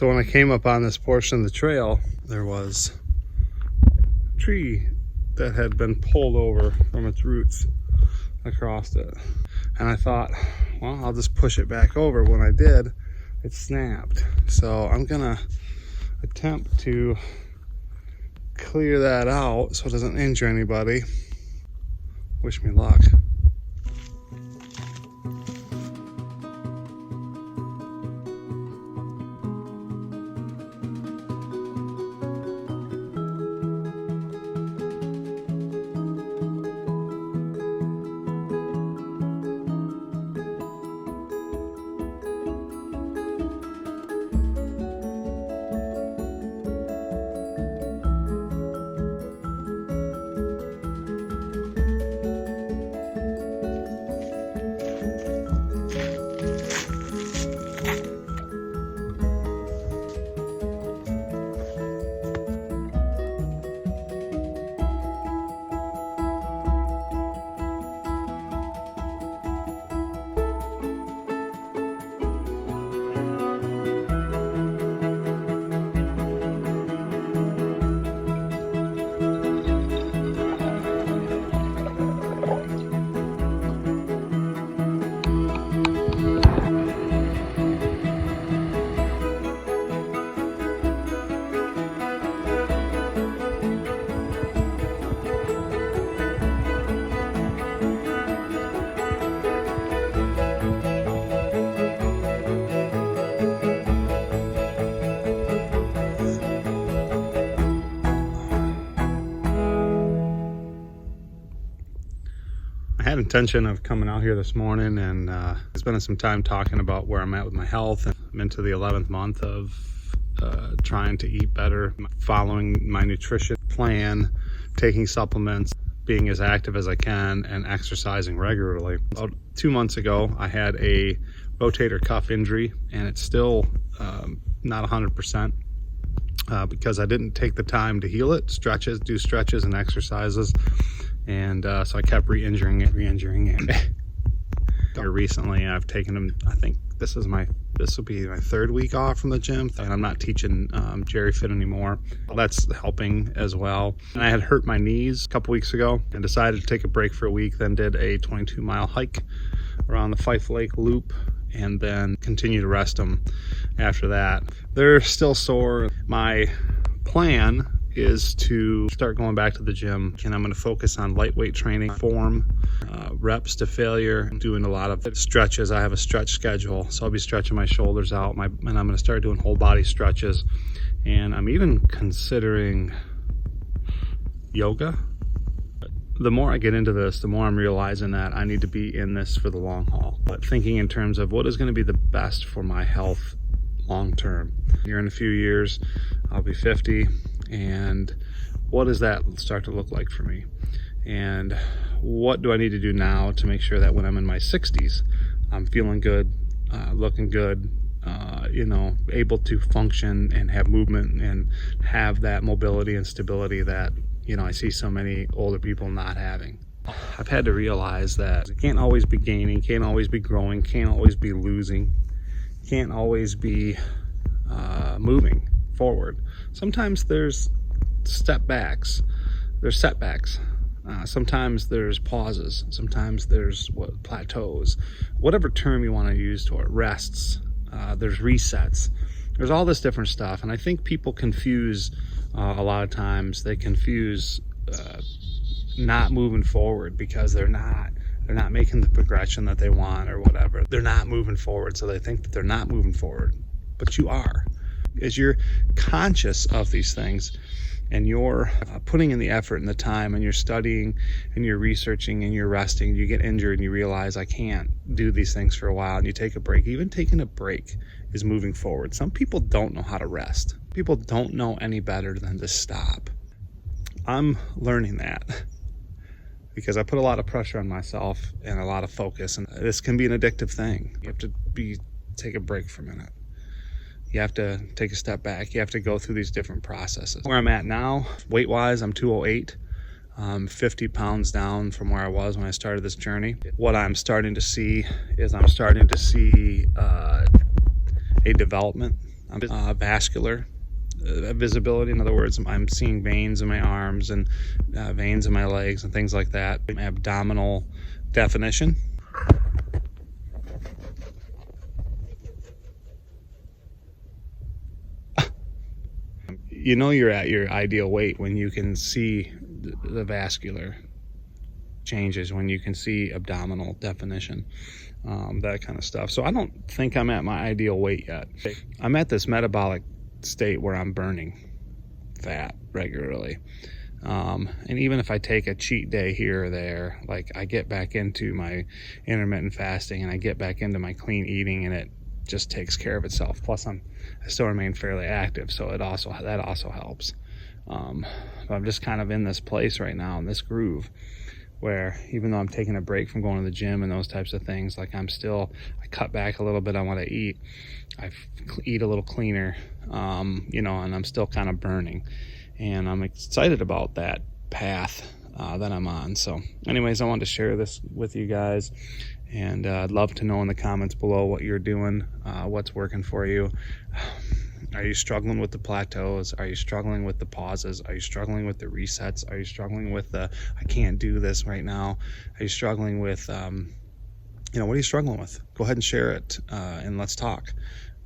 So when I came up on this portion of the trail, there was a tree that had been pulled over from its roots across it. And I thought, well, I'll just push it back over. When I did, it snapped. So I'm gonna attempt to clear that out so it doesn't injure anybody. Wish me luck. I had intention of coming out here this morning and spending some time talking about where I'm at with my health. I'm into the 11th month of trying to eat better, following my nutrition plan, taking supplements, being as active as I can, and exercising regularly. About 2 months ago, I had a rotator cuff injury, and it's still not 100%. Because I didn't take the time to heal it, do stretches and exercises. And so I kept re-injuring it. Here recently, I've taken them, I think this will be my 3rd week off from the gym, and I'm not teaching Jerry Fit anymore. That's helping as well. And I had hurt my knees a couple weeks ago and decided to take a break for a week, then did a 22-mile hike around the Fife Lake Loop, and then continue to rest them after that. They're still sore. My plan is to start going back to the gym, and I'm going to focus on lightweight training, form, reps to failure, doing a lot of stretches. I have a stretch schedule, so I'll be stretching my shoulders out, and I'm going to start doing whole body stretches, and I'm even considering yoga. The more I get into this, the more I'm realizing that I need to be in this for the long haul, but thinking in terms of what is going to be the best for my health long term. Here in a few years, I'll be 50, and what does that start to look like for me? And what do I need to do now to make sure that when I'm in my 60s, I'm feeling good, looking good, able to function and have movement and have that mobility and stability that, I see so many older people not having. I've had to realize that it can't always be gaining, can't always be growing, can't always be losing, can't always be moving forward. Sometimes there's setbacks. Sometimes there's pauses. Sometimes there's plateaus. Whatever term you want to use to it, rests. There's resets. There's all this different stuff, and I think people confuse a lot of times. They confuse not moving forward because they're not making the progression that they want or whatever. They're not moving forward, so they think that they're not moving forward, but you are. As you're conscious of these things and you're putting in the effort and the time and you're studying and you're researching and you're resting, you get injured and you realize I can't do these things for a while, and you take a break. Even taking a break is moving forward. Some people don't know how to rest. People don't know any better than to stop. I'm learning that because I put a lot of pressure on myself and a lot of focus, and this can be an addictive thing. You have to take a break for a minute. You have to take a step back. You have to go through these different processes. Where I'm at now, weight-wise, I'm 208. 50 pounds down from where I was when I started this journey. What I'm starting to see is a development. Vascular visibility. In other words, I'm seeing veins in my arms and veins in my legs and things like that. Abdominal definition. You know you're at your ideal weight when you can see the vascular changes, when you can see abdominal definition, that kind of stuff. So I don't think I'm at my ideal weight yet. I'm at this metabolic state where I'm burning fat regularly. And even if I take a cheat day here or there, like I get back into my intermittent fasting and I get back into my clean eating, and it just takes care of itself. Plus I still remain fairly active, so that also helps. But I'm just kind of in this place right now, in this groove, where even though I'm taking a break from going to the gym and those types of things, like I cut back a little bit on what I eat. I eat a little cleaner, you know, and I'm still kind of burning, and I'm excited about that path that I'm on. So anyways, I wanted to share this with you guys, and I'd love to know in the comments below what you're doing, what's working for you. Are you struggling with the plateaus? Are you struggling with the pauses? Are you struggling with the resets? Are you struggling with the I can't do this right now? Are you struggling with you know, what are you struggling with? Go ahead and share it, and let's talk.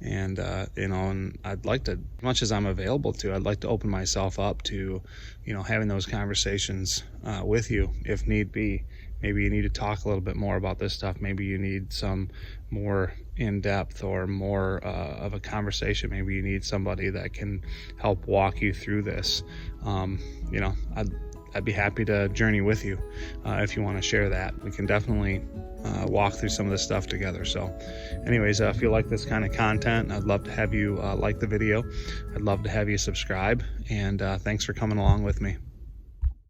And you know, and I'd like to, as much as I'm available to, I'd like to open myself up to, you know, having those conversations with you if need be. Maybe you need to talk a little bit more about this stuff. Maybe you need some more in-depth or more of a conversation. Maybe you need somebody that can help walk you through this. You know, I'd be happy to journey with you if you want to share that. We can definitely walk through some of this stuff together. So anyways, if you like this kind of content, I'd love to have you like the video. I'd love to have you subscribe, and thanks for coming along with me.